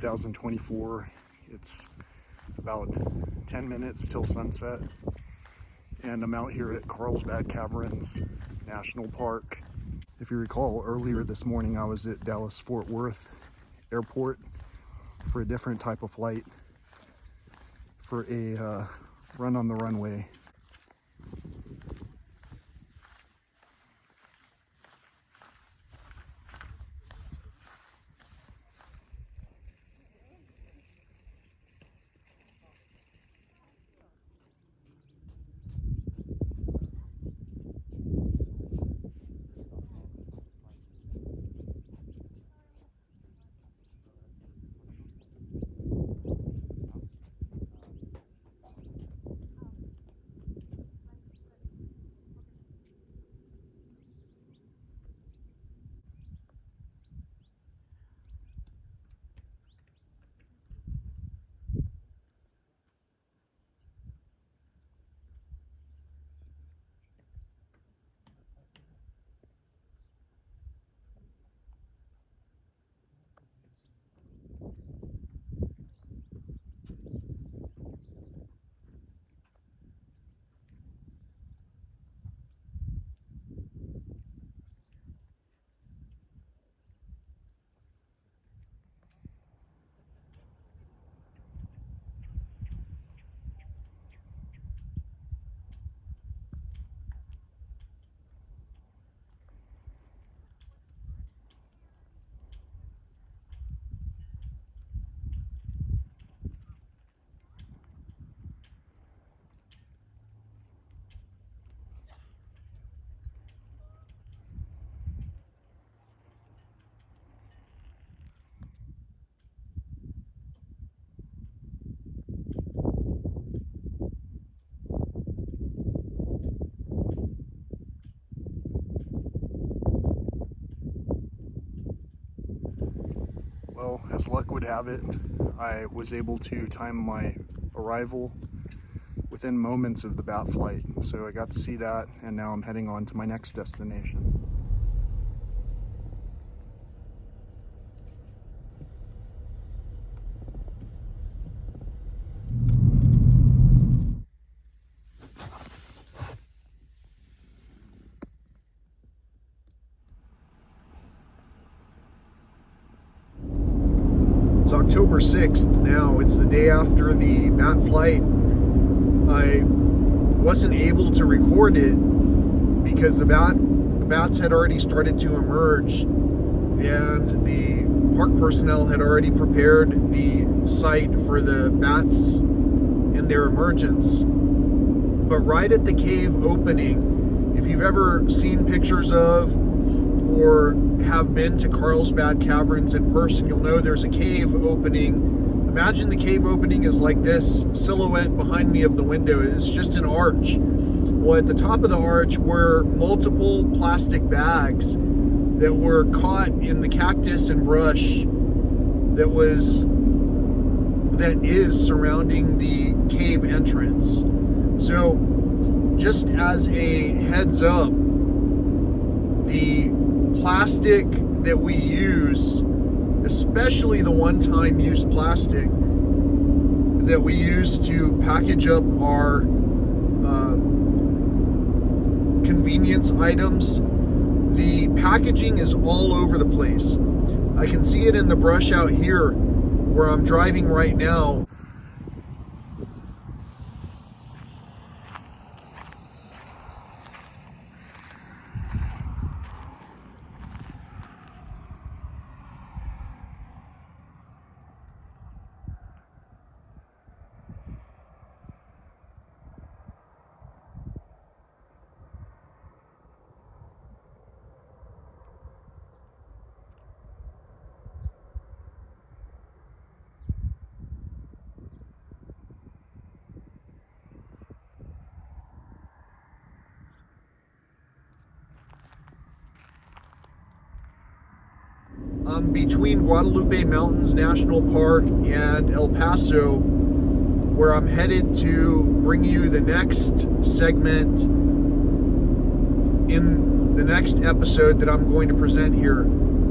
2024. It's about 10 minutes till sunset, and I'm out here at Carlsbad Caverns National Park. If you recall, earlier this morning I was at Dallas-Fort Worth Airport for a different type of flight, for a run on the runway. Well, as luck would have it, I was able to time my arrival within moments of the bat flight. So I got to see that, and now I'm heading on to my next destination. It's October 6th now. It's the day after the bat flight. I wasn't able to record it because the bats had already started to emerge, and the park personnel had already prepared the site for the bats and their emergence. But right at the cave opening, if you've ever seen pictures of or have been to Carlsbad Caverns in person, you'll know there's a cave opening. Imagine the cave opening is like this silhouette behind me of the window. It's just an arch. Well, at the top of the arch were multiple plastic bags that were caught in the cactus and brush that is surrounding the cave entrance. So, just as a heads up, the plastic that we use, especially the one-time use plastic that we use to package up our convenience items, the packaging is all over the place. I can see it in the brush out here where I'm driving right now. I'm between Guadalupe Mountains National Park and El Paso, where I'm headed to bring you the next segment in the next episode that I'm going to present here.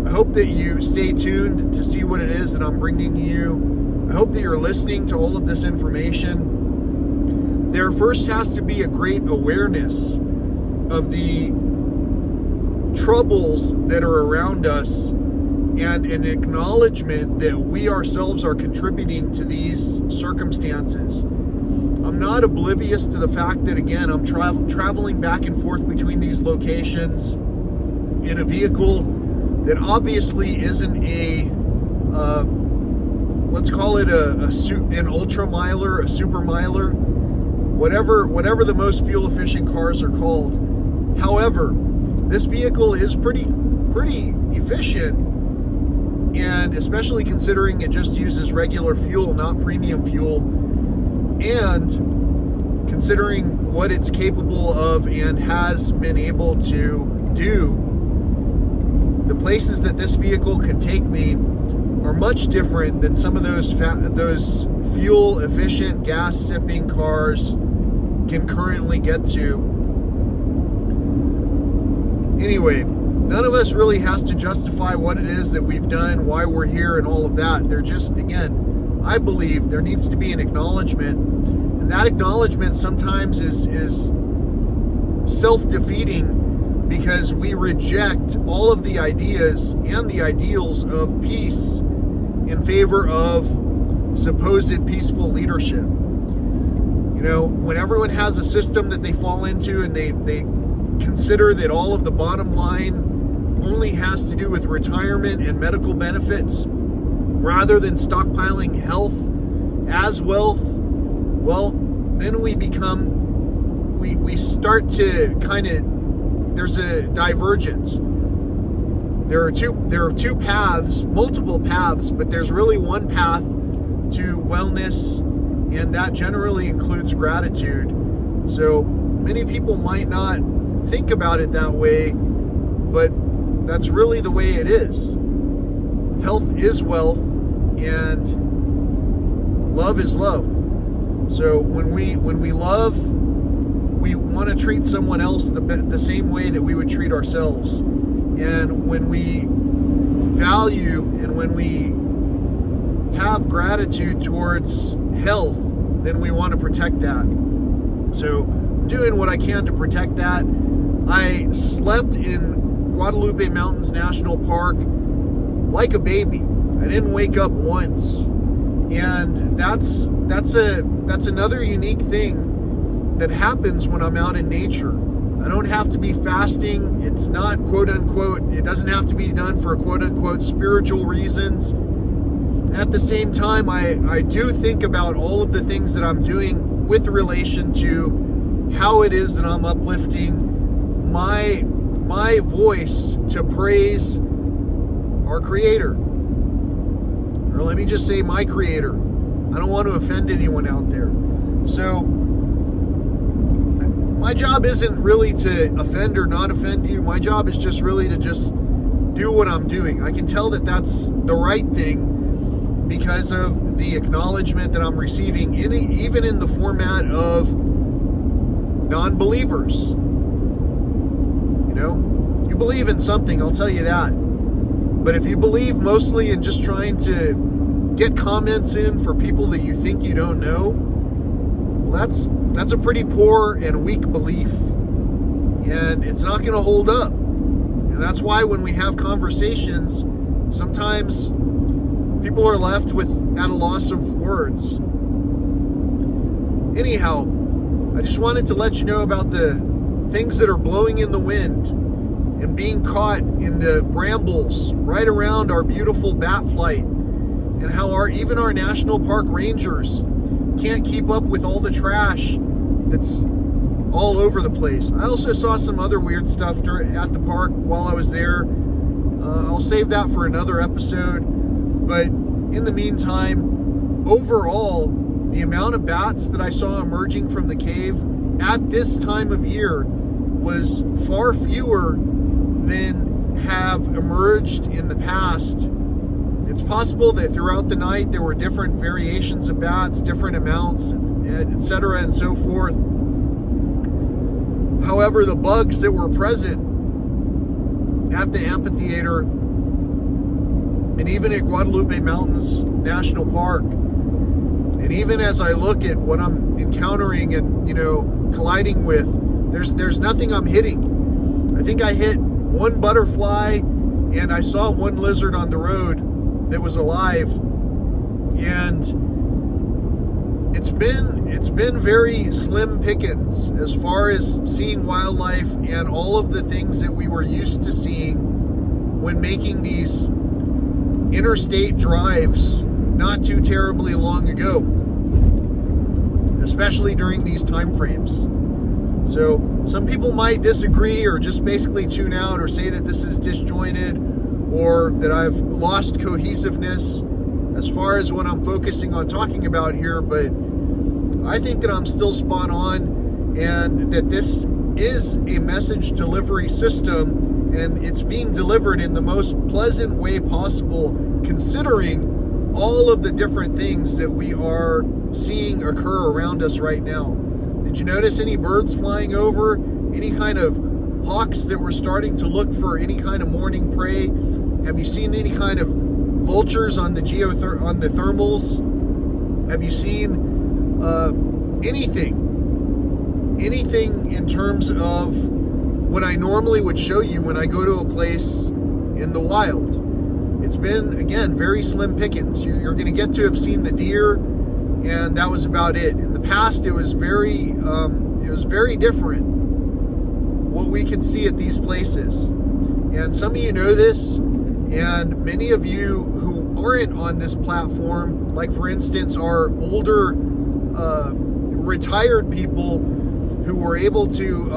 I hope that you stay tuned to see what it is that I'm bringing you. I hope that you're listening to all of this information. There first has to be a great awareness of the troubles that are around us and an acknowledgement that we ourselves are contributing to these circumstances. I'm not oblivious to the fact that, again, I'm traveling back and forth between these locations in a vehicle that obviously isn't let's call it an ultra miler, a super miler, whatever the most fuel efficient cars are called. However, this vehicle is pretty efficient, and especially considering it just uses regular fuel, not premium fuel, and considering what it's capable of and has been able to do, the places that this vehicle can take me are much different than some of those fuel efficient, gas sipping cars can currently get to. Anyway, none of us really has to justify what it is that we've done, why we're here, and all of that. They're just, again, I believe there needs to be an acknowledgement, and that acknowledgement sometimes is self-defeating because we reject all of the ideas and the ideals of peace in favor of supposed peaceful leadership. You know, when everyone has a system that they fall into and they consider that all of the bottom line only has to do with retirement and medical benefits rather than stockpiling health as wealth, well, then we start to kind of, there's a divergence. There are two paths, multiple paths, but there's really one path to wellness, and that generally includes gratitude. So many people might not think about it that way, but that's really the way it is. Health is wealth, and love is love. So when we love, we want to treat someone else the same way that we would treat ourselves. And when we value and when we have gratitude towards health, then we want to protect that. So I'm doing what I can to protect that. I slept in Guadalupe Mountains National Park like a baby. I didn't wake up once. And that's another unique thing that happens when I'm out in nature. I don't have to be fasting. It's not quote unquote, it doesn't have to be done for quote unquote spiritual reasons. At the same time, I do think about all of the things that I'm doing with relation to how it is that I'm uplifting my voice to praise our Creator. Or let me just say my Creator. I don't want to offend anyone out there. So my job isn't really to offend or not offend you. My job is just really to just do what I'm doing. I can tell that that's the right thing because of the acknowledgement that I'm receiving, even in the format of non-believers. You know, you believe in something, I'll tell you that. But if you believe mostly in just trying to get comments in for people that you think you don't know, well, that's a pretty poor and weak belief, and it's not going to hold up. And that's why when we have conversations, sometimes people are left at a loss of words. Anyhow, I just wanted to let you know about the things that are blowing in the wind and being caught in the brambles right around our beautiful bat flight, and how even our national park rangers can't keep up with all the trash that's all over the place. I also saw some other weird stuff at the park while I was there. I'll save that for another episode. But in the meantime, overall, the amount of bats that I saw emerging from the cave at this time of year was far fewer than have emerged in the past. It's possible that throughout the night there were different variations of bats, different amounts, etc. and so forth. However, the bugs that were present at the amphitheater and even at Guadalupe Mountains National Park. And even as I look at what I'm encountering and, colliding with, there's nothing I'm hitting. I think I hit one butterfly, and I saw one lizard on the road that was alive. And it's been very slim pickings as far as seeing wildlife and all of the things that we were used to seeing when making these interstate drives not too terribly long ago, especially during these time frames. So some people might disagree or just basically tune out or say that this is disjointed or that I've lost cohesiveness as far as what I'm focusing on talking about here, but I think that I'm still spot on, and that this is a message delivery system, and it's being delivered in the most pleasant way possible, considering all of the different things that we are seeing occur around us right now. Did you notice any birds flying over? Any kind of hawks that were starting to look for any kind of morning prey? Have you seen any kind of vultures on the thermals? Have you seen anything in terms of what I normally would show you when I go to a place in the wild? It's been, again, very slim pickings. You're going to get to have seen the deer, and that was about it. In the past, it was very different what we could see at these places. And some of you know this, and many of you who aren't on this platform, like for instance our older retired people who were able to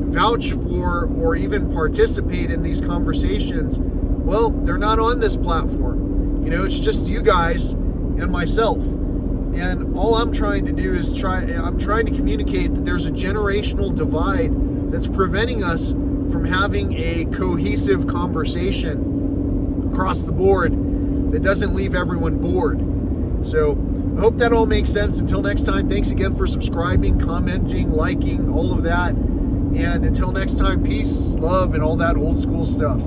vouch for or even participate in these conversations, well, they're not on this platform. It's just you guys and myself. And all I'm trying to do is I'm trying to communicate that there's a generational divide that's preventing us from having a cohesive conversation across the board that doesn't leave everyone bored. So I hope that all makes sense. Until next time, thanks again for subscribing, commenting, liking, all of that. And until next time, peace, love, and all that old school stuff.